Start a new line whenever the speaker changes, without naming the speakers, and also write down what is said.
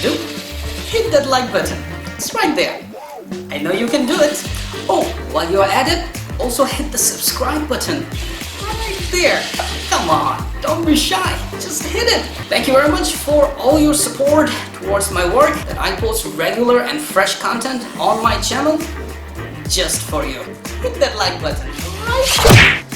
do? Hit that like button. It's right there. I know you can do it. Oh, while you're at it, also hit the subscribe button. Right there. Come on, don't be shy. Just hit it. Thank you very much for all your support towards my work, that I post regular and fresh content on my channel just for you. Hit that like button. Right?